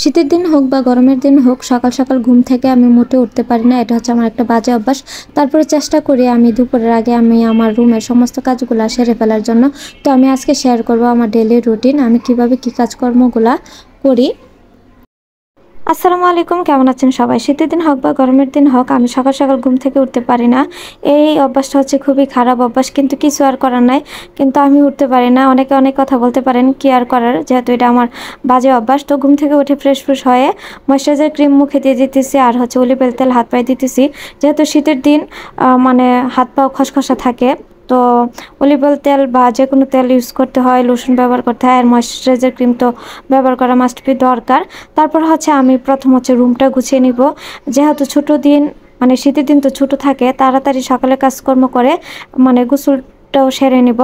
শীতের দিন হোক বা গরমের দিন হোক সকাল সকাল ঘুম থেকে আমি মোটে উঠতে পারি না। এটা হচ্ছে আমার একটা বাজে অভ্যাস। তারপরে চেষ্টা করি আমি দুপুরের আগে আমি আমার রুমের সমস্ত কাজগুলা সেরে ফেলার জন্য। তো আমি আজকে শেয়ার করব আমার ডেইলি রুটিন, আমি কিভাবে কি কাজকর্মগুলা করি। আসসালামু আলাইকুম, কেমন আছেন সবাই? শীতের দিন হোক বা গরমের দিন হোক আমি সকাল সকাল ঘুম থেকে উঠতে পারি না। এই অভ্যাসটা হচ্ছে খুবই খারাপ অভ্যাস, কিন্তু কিছু আর করার নাই। কিন্তু আমি উঠতে পারি না। অনেকে অনেক কথা বলতে পারেন, কি আর করার, যেহেতু এটা আমার বাজে অভ্যাস। তো ঘুম থেকে উঠে ফ্রেশ হয়ে ময়েশ্চারাইজার ক্রিম মুখে দিয়ে দিতেছি, আর হচ্ছে অলিভ অয়েল তেল হাত পায়ে দিতেছি। যেহেতু শীতের দিন মানে হাত পাও খসখসা থাকে, তো অলিভ অয়েল তেল বা যে কোনো তেল ইউজ করতে হয়, লোশন ব্যবহার করতে হয়, আর ময়েশ্চারাইজার ক্রিম তো ব্যবহার করা মাস্ট বি দরকার। তারপর হচ্ছে আমি প্রথম হচ্ছে রুমটা গুছিয়ে নিব। যেহেতু ছোটো দিন, মানে শীতের দিন তো ছোটো থাকে, তাড়াতাড়ি সকালে কাজকর্ম করে মানে গোসলটাও সেরে নিব।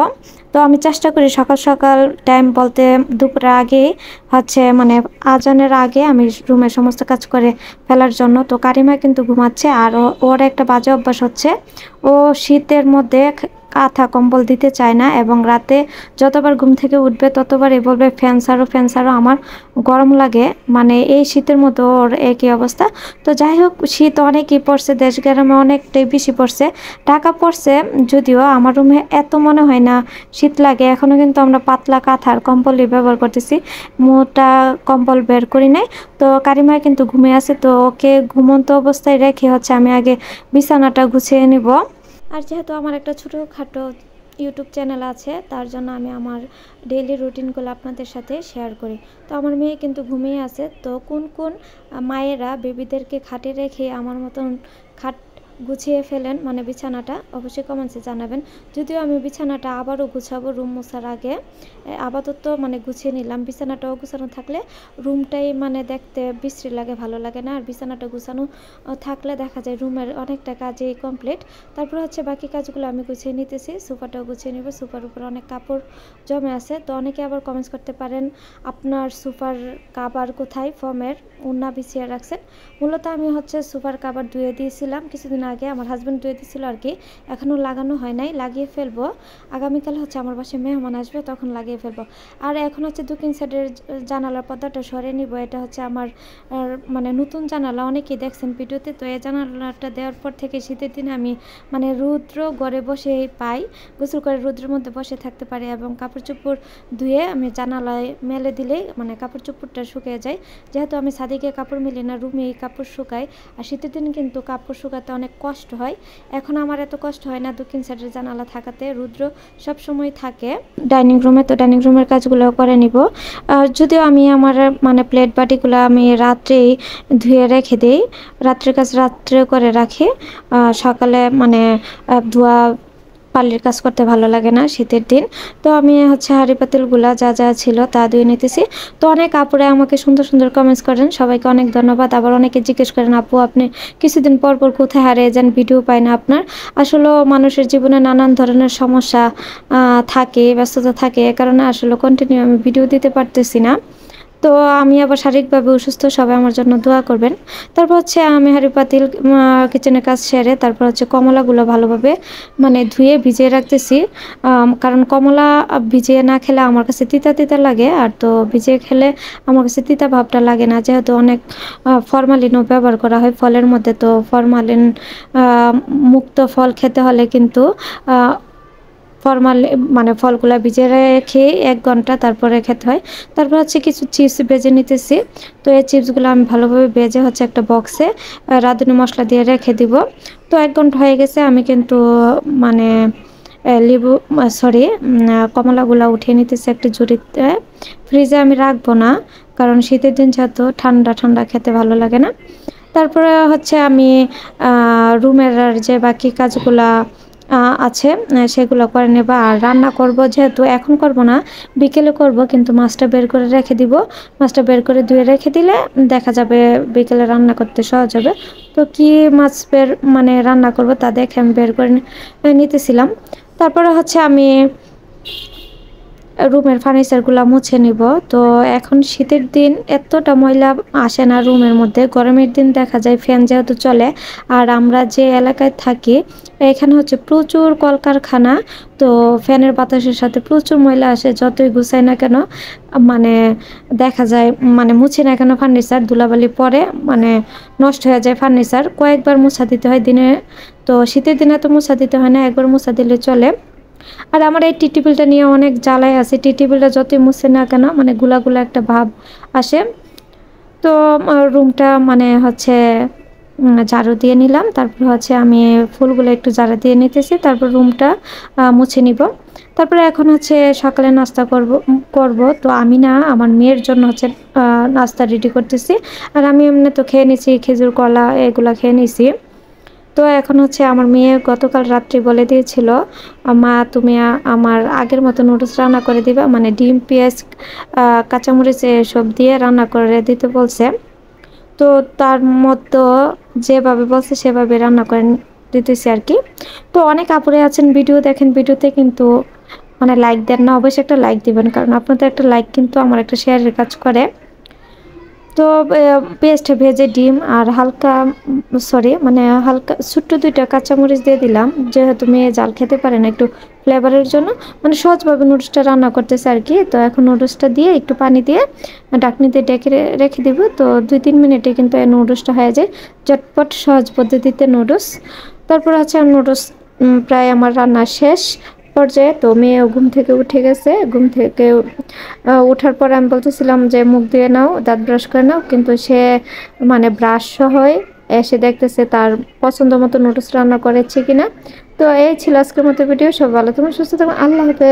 তো আমি চেষ্টা করি সকাল সকাল, টাইম বলতে দুপুরের আগেই হচ্ছে মানে আজানের আগে আমি রুমের সমস্ত কাজ করে ফেলার জন্য। তো কারিমা কিন্তু ঘুমাচ্ছে, আর ওর একটা বাজে অভ্যাস হচ্ছে, ও শীতের মধ্যে কাঁথা কম্বল দিতে চায় না, এবং রাতে যতবার ঘুম থেকে উঠবে ততবারই বলবে ফ্যান ছাড়ো আমার গরম লাগে। মানে এই শীতের মধ্যে ওর একই অবস্থা। তো যাই হোক, শীত অনেকই পড়ছে, দেশ গ্রামে অনেকটাই বেশি পড়ছে। ঢাকা পড়ছে যদিও, আমার রুমে এত মনে হয় না শীত লাগে। এখনও কিন্তু আমরা পাতলা কাঁথার কম্বলই ব্যবহার করতেছি, মোটা কম্বল বের করি নাই। তো কারিমায় কিন্তু ঘুমিয়ে আছে, তো ওকে ঘুমন্ত অবস্থায় রেখে হচ্ছে আমি আগে বিছানাটা গুছিয়ে নিব। আর যেহেতু আমার একটা ছোটোখাটো ইউটিউব চ্যানেল আছে, তার জন্য আমি আমার ডেইলি রুটিনগুলো আপনাদের সাথে শেয়ার করি। তো আমার মেয়ে কিন্তু ঘুমিয়ে আছে। তো কোন কোন মায়েরা বেবিদেরকে খাটে রেখে আমার মতন খাট গুছিয়ে ফেলেন, মানে বিছানাটা, অবশ্যই কমেন্টসে জানাবেন। যদিও আমি বিছানাটা আবারও গুছাবো রুম মোছার আগে। আপাতত মানে গুছিয়ে নিলাম। বিছানাটাও গুছানো থাকলে রুমটাই মানে দেখতে বিশ্রী লাগে, ভালো লাগে না। আর বিছানাটা গুছানো থাকলে দেখা যায় রুমের অনেকটা কাজই কমপ্লিট। তারপর হচ্ছে বাকি কাজগুলো আমি গুছিয়ে নিতেছি। সোফাটাও গুছিয়ে নেব। সোফার উপর অনেক কাপড় জমে আছে। তো অনেকে আবার কমেন্টস করতে পারেন, আপনার সোফার কাভার কোথায়, ফর্মের ওড়না বিছিয়ে রাখছেন। মূলত আমি হচ্ছে সোফার কাভার ধুয়ে দিয়েছিলাম কিছুদিন আগে, আমার হাজব্যান্ড ধুয়ে দিয়েছিল আর কি। এখনও লাগানো হয় নাই, লাগিয়ে ফেলবো। আগামীকাল হচ্ছে আমার বাসায় মেহমান আসবে, তখন লাগিয়ে ফেলবো। আর এখন হচ্ছে দক্ষিণ সাইডের জানালার পর্দাটা সরিয়ে নিব। এটা হচ্ছে আমার মানে নতুন জানালা, অনেকেই দেখছেন ভিডিওতে। তো এই জানালাটা দেওয়ার পর থেকে শীতের দিনে আমি মানে রৌদ্র ঘরে বসে পাই, গোসল করে রৌদ্রের মধ্যে বসে থাকতে পারি, এবং কাপড় চোপড় ধুয়ে আমি জানালায় মেলে দিলেই মানে কাপড় চোপড়টা শুকিয়ে যায়। যেহেতু আমি ছাদে কাপড় মিলি না, রুমেই কাপড় শুকাই। আর শীতের দিন কিন্তু কাপড় শুকাতে অনেক কষ্ট হয়। এখন আমার এত কষ্ট হয় না দক্ষিণ সাইডের জানালা থাকাতে, রৌদ্র সবসময় থাকে ডাইনিং রুমে। তো ডাইনিং রুমের কাজগুলো করে নিব। যদিও আমি আমার মানে প্লেট বাটিগুলো আমি রাত্রেই ধুয়ে রেখে দিই, রাত্রের কাজ রাত্রে করে রাখি। সকালে মানে ধোয়া পালির কাজ করতে ভালো লাগে না শীতের দিন। তো আমি হচ্ছে হাঁড়ি পাতিলগুলা যা যা ছিল তা ধুয়ে নিতেছি। তো অনেক আপুরে আমাকে সুন্দর সুন্দর কমেন্টস করেন, সবাইকে অনেক ধন্যবাদ। আবার অনেকে জিজ্ঞেস করেন, আপু আপনি কিছুদিন পর পর কোথায় হারিয়ে যান, ভিডিও পাই না আপনার। আসলে মানুষের জীবনে নানান ধরনের সমস্যা থাকে, ব্যস্ততা থাকে, এ কারণে আসলে কন্টিনিউ আমি ভিডিও দিতে পারতেছি না। তো আমি আবার শারীরিকভাবে অসুস্থ, সবাই আমার জন্য দোয়া করবেন। তারপর হচ্ছে আমি হাঁড়ি পাতিল কিচেনের কাজ সেরে তারপর হচ্ছে কমলাগুলো ভালোভাবে মানে ধুয়ে ভিজিয়ে রাখতেছি। কারণ কমলা ভিজিয়ে না খেলে আমার কাছে তিতা তিতা লাগে, আর তো ভিজিয়ে খেলে আমার কাছে তিতা ভাবটা লাগে না, যেহেতু অনেক ফরমালিনও ব্যবহার করা হয় ফলের মধ্যে। তো ফরমালিন মুক্ত ফল খেতে হলে কিন্তু মানে ফলগুলা ভিজে রেখে 1 ঘন্টা তারপরে খেতে হয়। তারপর হচ্ছে কিছু চিপস ভেজে নিতেছি। তো এই চিপসগুলো আমি ভালোভাবে ভেজে হচ্ছে একটা বক্সে রাঁধুনি মশলা দিয়ে রেখে দিব। তো 1 ঘন্টা হয়ে গেছে, আমি কিন্তু মানে কমলাগুলা উঠিয়ে নিতেছি একটা ঝুড়িতে। ফ্রিজে আমি রাখবো না, কারণ শীতের দিন যেহেতু ঠান্ডা ঠান্ডা খেতে ভালো লাগে না। তারপরে হচ্ছে আমি রুমের যে বাকি কাজগুলা আছে সেগুলো করে নেব। আর রান্না করব, যেহেতু এখন করব না, বিকেলে করব, কিন্তু মাছটা বের করে রেখে দিব। মাছটা বের করে ধুয়ে রেখে দিলে দেখা যাবে বিকেলে রান্না করতে সহজ হবে। তো কি মাছ মানে রান্না করব তা দেখে আমি বের করে নিতেছিলাম। তারপরে হচ্ছে আমি রুমের ফার্নিচারগুলো মুছে নিব। তো এখন শীতের দিন এতটা ময়লা আসে না রুমের মধ্যে, গরমের দিন দেখা যায় ফ্যান যেহেতু চলে। আর আমরা যে এলাকায় থাকি এখানে হচ্ছে প্রচুর কলকারখানা, তো ফ্যানের বাতাসের সাথে প্রচুর ময়লা আসে। যতই গুছাই না কেন মানে দেখা যায় মানে মুছে না কেন ফার্নিচার ধুলাবালি পরে মানে নষ্ট হয়ে যায় ফার্নিচার, কয়েকবার মোছা দিতে হয় দিনে। তো শীতের দিনে তো মোছা দিতে হয় না, একবার মোছা দিলে চলে। আর আমার এই টি টেবিলটা নিয়ে অনেক জ্বালায় আছে, টি টেবিলটা যতই মুছে না কেন মানে গুলা গুলা একটা ভাব আসে। তো রুমটা মানে হচ্ছে ঝাড়ু দিয়ে নিলাম, তারপর হচ্ছে আমি ফুলগুলো একটু ঝাড়ু দিয়ে নিতেছি, তারপর রুমটা মুছে নিব। তারপরে এখন হচ্ছে সকালে নাস্তা করব। তো আমি না আমার মেয়ের জন্য হচ্ছে নাস্তা রেডি করতেছি। আর আমি এমনি তো খেয়ে নিছি, খেজুর কলা এগুলা খেয়ে নিছি। তো এখন হচ্ছে আমার মেয়ে গতকাল রাত্রি বলে দিয়েছিল, মা তুমি আমার আগের মতো নুডলস রান্না করে দিবা, মানে ডিম পেঁয়াজ কাঁচামরিচ এসব দিয়ে রান্না করে দিতে বলছে। তো তার মতো যেভাবে বলছে সেভাবে রান্না করে দিতেছি আর কি। তো অনেক আপুরে আছেন ভিডিও দেখেন, ভিডিওতে কিন্তু মানে লাইক দেন না, অবশ্যই একটা লাইক দিবেন, কারণ আপনাদের একটা লাইক কিন্তু আমার একটা শেয়ারের কাজ করে। তো পেস্ট ভেজে ডিম আর হালকা মানে হালকা ছোট্ট 2টা কাঁচামরিচ দিয়ে দিলাম, যেহেতু মেয়ে জাল খেতে পারে না, একটু ফ্লেভারের জন্য মানে সহজভাবে নুডলসটা রান্না করতেছে আর কি। তো এখন নুডলসটা দিয়ে একটু পানি দিয়ে ঢাকনি দিয়ে ডেকে রেখে দিব। তো 2-3 মিনিটে কিন্তু এই নুডলসটা হয়ে যায়, চটপট সহজ পদ্ধতিতে নুডলস। তারপর হচ্ছে নুডলস প্রায় আমার রান্না শেষ পর্যায়ে। তো মেয়েও ঘুম থেকে উঠে গেছে, ঘুম থেকে ওঠার পর আমি বলতেছিলাম যে মুখ দিয়ে নাও, দাঁত ব্রাশ করে নাও, কিন্তু সে মানে ব্রাশ সহই এসে দেখতেছে তার পছন্দ মতো নুডলস রান্না করেছে কিনা। তো এই ছিল আজকের মতো ভিডিও। সব ভালো, তুমি সুস্থ থাকো, আল্লাহ হাফেজ।